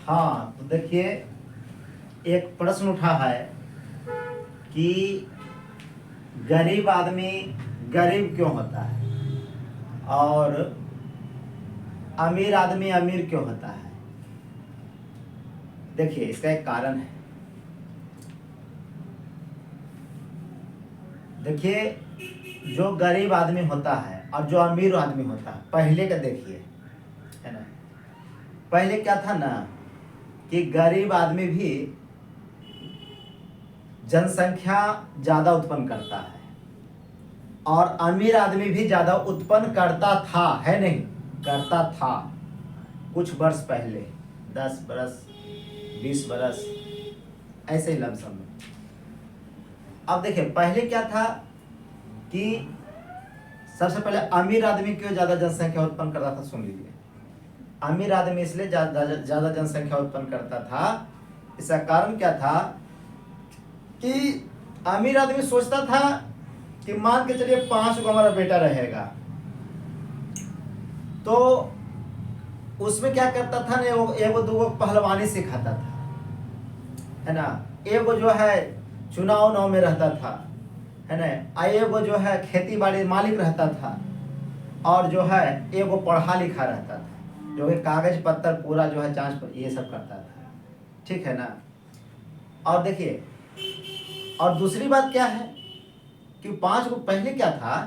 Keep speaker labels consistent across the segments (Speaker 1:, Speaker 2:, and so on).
Speaker 1: हाँ, तो देखिए, एक प्रश्न उठा है कि गरीब आदमी गरीब क्यों होता है और अमीर आदमी अमीर क्यों होता है। देखिए, इसका एक कारण है। देखिए, जो गरीब आदमी होता है और जो अमीर आदमी होता है, पहले का देखिए, है ना। पहले क्या था ना कि गरीब आदमी भी जनसंख्या ज़्यादा उत्पन्न करता है और अमीर आदमी भी ज़्यादा उत्पन्न करता था, है नहीं, करता था कुछ वर्ष पहले, 10 बरस 20 बरस ऐसे ही लमसम में। अब देखिए, पहले क्या था कि सबसे पहले अमीर आदमी क्यों ज़्यादा जनसंख्या उत्पन्न करता था, सुन लीजिए। अमीर आदमी इसलिए ज़्यादा जनसंख्या उत्पन्न करता था, इसका कारण क्या था कि अमीर आदमी सोचता था कि मान के चलिए 5 को हमारा बेटा रहेगा, तो उसमें क्या करता था ना, एगो दूगो पहलवानी सिखाता था, है ना। एगो जो है चुनाव नाव में रहता था, है ना। एगो जो है खेती बाड़ी मालिक रहता था और जो है एगो पढ़ा लिखा रहता था, जो है कागज पत्तर पूरा जो है जांच पर ये सब करता था, ठीक है ना। और देखिए, और दूसरी बात क्या है कि 5 को पहले क्या था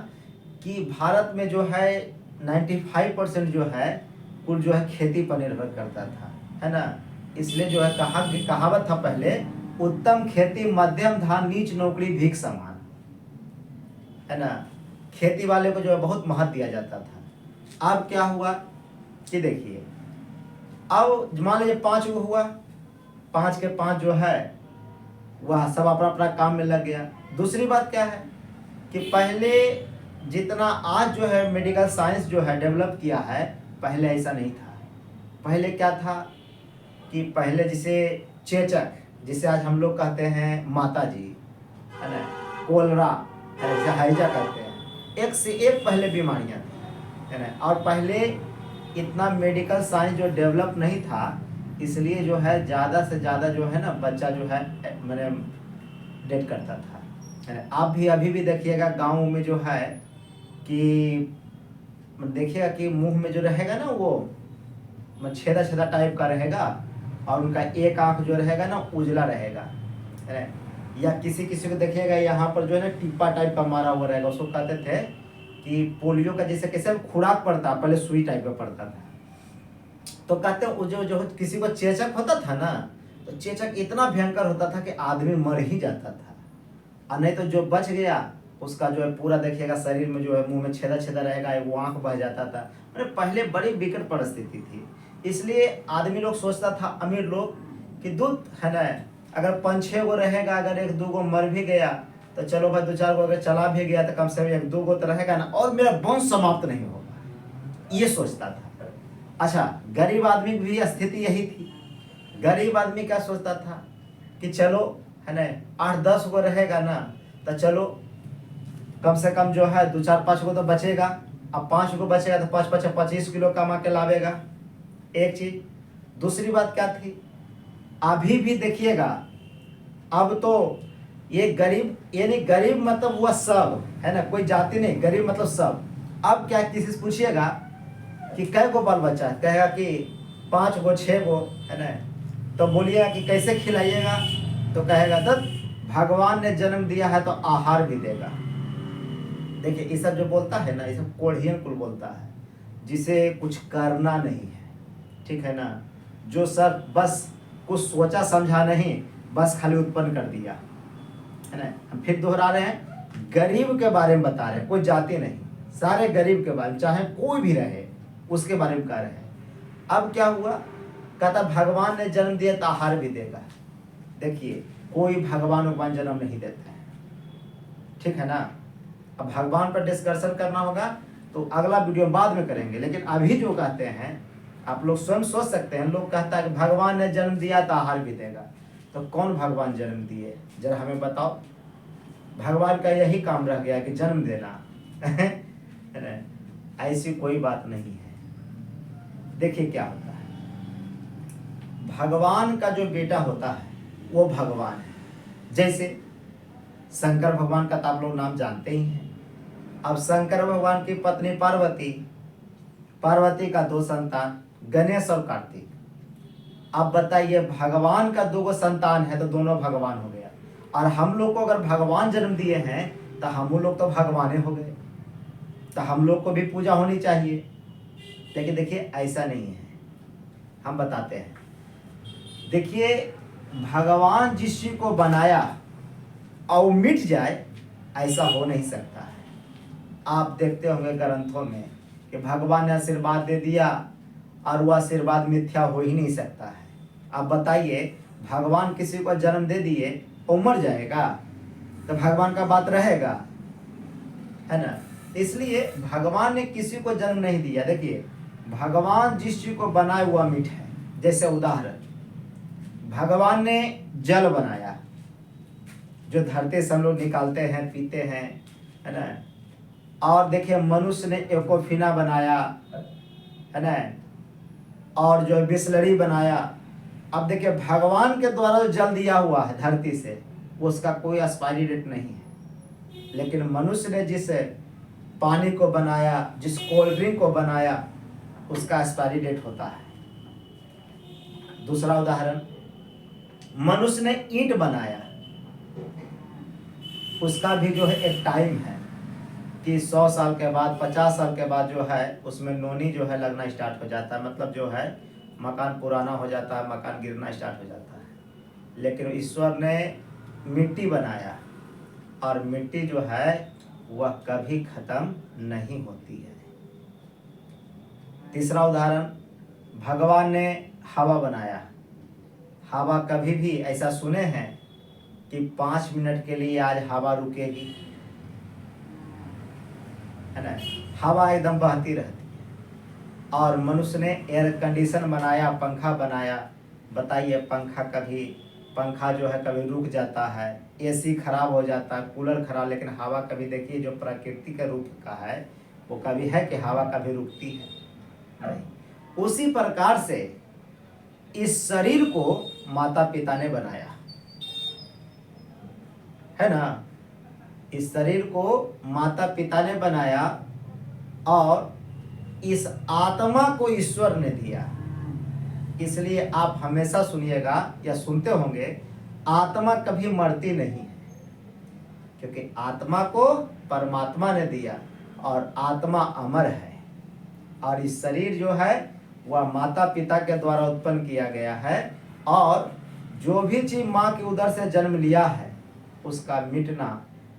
Speaker 1: कि भारत में जो है 95% जो है कुल जो है खेती पर निर्भर करता था, है ना। इसलिए जो है कहावत था पहले, उत्तम खेती मध्यम धान नीच नौकरी भीख समान, है ना। खेती वाले को जो है बहुत महत्व दिया जाता था। अब क्या हुआ कि देखिए, अब मान लीजिए 5 को हुआ, 5 के 5 जो है वह सब अपना अपना काम में लग गया। दूसरी बात क्या है कि पहले जितना आज जो है मेडिकल साइंस जो है डेवलप किया है, पहले ऐसा नहीं था। पहले क्या था कि पहले जिसे चेचक, जिसे आज हम लोग कहते हैं माता जी, है ना, कोलरा, जैसे हैजा कहते हैं, एक से एक पहले बीमारियां थी, है ना। और पहले इतना मेडिकल साइंस जो डेवलप नहीं था, इसलिए जो है ज़्यादा से ज़्यादा जो है ना बच्चा जो है मैंने डेथ करता था, है ना। आप भी अभी भी देखिएगा गाँव में जो है कि देखिएगा कि मुंह में जो रहेगा ना वो छेदा छेदा टाइप का रहेगा और उनका एक आंख जो रहेगा ना उजला रहेगा, है ना। या किसी किसी को देखिएगा यहाँ पर जो है ना टिप्पा टाइप का मारा हुआ रहेगा, उसको कहते थे कि पोलियो का जैसे कैसे खुराक पड़ता, पहले सुई टाइप का पड़ता था। तो कहते हैं जो जो किसी को चेचक होता था ना, तो चेचक इतना भयंकर होता था कि आदमी मर ही जाता था, और नहीं तो जो बच गया उसका जो है पूरा देखिएगा शरीर में जो है मुंह में छेदा छेदा रहेगा, वो आंख बह जाता था। मैंने पहले बड़ी विकट परिस्थिति थी, इसलिए आदमी लोग सोचता था, अमीर लोग, कि दूध है ना, अगर 5-6 गो रहेगा, अगर 1-2 गो मर भी गया तो चलो भाई, 2-4 गो अगर चला भी गया तो कम से कम 1-2 गो तो रहेगा ना, और मेरा वंश समाप्त नहीं होगा, ये सोचता था। अच्छा, गरीब आदमी की भी स्थिति यही थी। गरीब आदमी क्या सोचता था कि चलो, है ना, 8-10 गो रहेगा ना, तो चलो कम से कम जो है 2-4-5 गो तो बचेगा। अब 5 गो बचेगा तो 5-25 किलो कमा के लावेगा, एक चीज। दूसरी बात क्या थी, अभी भी देखिएगा, अब तो ये गरीब, यानी गरीब मतलब हुआ सब, है ना, कोई जाति नहीं, गरीब मतलब सब। अब क्या किसी से पूछिएगा कि कै गो बाल बच्चा है, कहेगा कि 5 गो 6 गो, है ना। तो बोलिएगा कि कैसे खिलाइएगा, तो कहेगा दत्त भगवान ने जन्म दिया है तो आहार भी देगा। देखिए, ये सब जो बोलता है ना, ये सब कोढ़ियन कुल बोलता है, जिसे कुछ करना नहीं है, ठीक है ना। जो सर बस कुछ सोचा समझा नहीं, बस खाली उत्पन्न कर दिया, है ना। हम फिर दोहरा रहे हैं, गरीब के बारे में बता रहे हैं, कोई जाति नहीं, सारे गरीब के बारे में, चाहे कोई भी रहे उसके बारे में कह रहे हैं। अब क्या हुआ, कहता भगवान ने जन्म दिया तो आहार भी देगा। देखिए, कोई भगवान जन्म नहीं देता है, ठीक है ना। अब भगवान पर डिस्कशन करना होगा तो अगला वीडियो बाद में करेंगे, लेकिन अभी जो कहते हैं आप लोग स्वयं सोच सकते हैं। लोग कहता है कि भगवान ने जन्म दिया तो आहार भी देगा, तो कौन भगवान जन्म दिए, जरा हमें बताओ। भगवान का यही काम रह गया कि जन्म देना है ना। ऐसी कोई बात नहीं है। देखिए क्या होता है, भगवान का जो बेटा होता है वो भगवान है। जैसे शंकर भगवान का तो आप लोग नाम जानते ही हैं। अब शंकर भगवान की पत्नी पार्वती, पार्वती का 2 संतान गणेश और कार्तिक। अब बताइए भगवान का 2 संतान है तो दोनों भगवान हो गया। और हम लोग को अगर भगवान जन्म दिए हैं तो हम लोग तो भगवान हो गए, तो हम लोग को भी पूजा होनी चाहिए। लेकिन देखिए ऐसा नहीं है, हम बताते हैं। देखिए भगवान जिस चीज को बनाया और मिट जाए, ऐसा हो नहीं सकता है। आप देखते होंगे ग्रंथों में कि भगवान ने आशीर्वाद दे दिया और वह आशीर्वाद मिथ्या हो ही नहीं सकता है। आप बताइए भगवान किसी को जन्म दे दिए वो मर जाएगा तो भगवान का बात रहेगा, है ना। इसलिए भगवान ने किसी को जन्म नहीं दिया। देखिए भगवान जिस चीज को बनाए हुआ मिट है। जैसे उदाहरण, भगवान ने जल बनाया जो धरती से हम लोग निकालते हैं पीते हैं, है ना। और देखिए मनुष्य ने एक्वाफिना बनाया, है ना, और जो बिस्लरी बनाया। अब देखिए भगवान के द्वारा जो जल दिया हुआ है धरती से उसका कोई एक्सपायरी डेट नहीं है। लेकिन मनुष्य ने जिस पानी को बनाया, जिस कोल्ड ड्रिंक को बनाया, उसका एक्सपायरी डेट होता है। दूसरा उदाहरण, मनुष्य ने ईंट बनाया, उसका भी जो है एक टाइम है कि 100 साल के बाद 50 साल के बाद जो है उसमें नोनी जो है लगना स्टार्ट हो जाता है, मतलब जो है मकान पुराना हो जाता है, मकान गिरना स्टार्ट हो जाता है। लेकिन ईश्वर ने मिट्टी बनाया और मिट्टी जो है वह कभी खत्म नहीं होती है। तीसरा उदाहरण, भगवान ने हवा बनाया। हवा कभी भी ऐसा सुने हैं कि 5 मिनट के लिए आज हवा रुकेगी, है ना, हवा एकदम बहती रहती है। और मनुष्य ने एयर कंडीशन बनाया, पंखा बनाया। बताइए पंखा जो है कभी रुक जाता है, एसी खराब हो जाता है, कूलर खराब, लेकिन हवा कभी देखिए जो प्रकृति के रूप का है वो कभी है कि हवा कभी रुकती है नहीं। उसी प्रकार से इस शरीर को माता पिता ने बनाया, है ना। इस शरीर को माता पिता ने बनाया और इस आत्मा को ईश्वर ने दिया। इसलिए आप हमेशा सुनिएगा या सुनते होंगे, आत्मा कभी मरती नहीं है, क्योंकि आत्मा को परमात्मा ने दिया और आत्मा अमर है। और इस शरीर जो है वह माता पिता के द्वारा उत्पन्न किया गया है और जो भी चीज माँ के उदर से जन्म लिया है उसका मिटना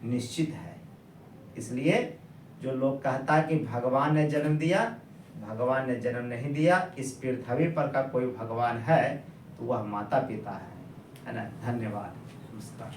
Speaker 1: निश्चित है। इसलिए जो लोग कहता है कि भगवान ने जन्म दिया, भगवान ने जन्म नहीं दिया। इस पृथ्वी पर का कोई भगवान है तो वह माता पिता है ना। धन्यवाद, नमस्कार।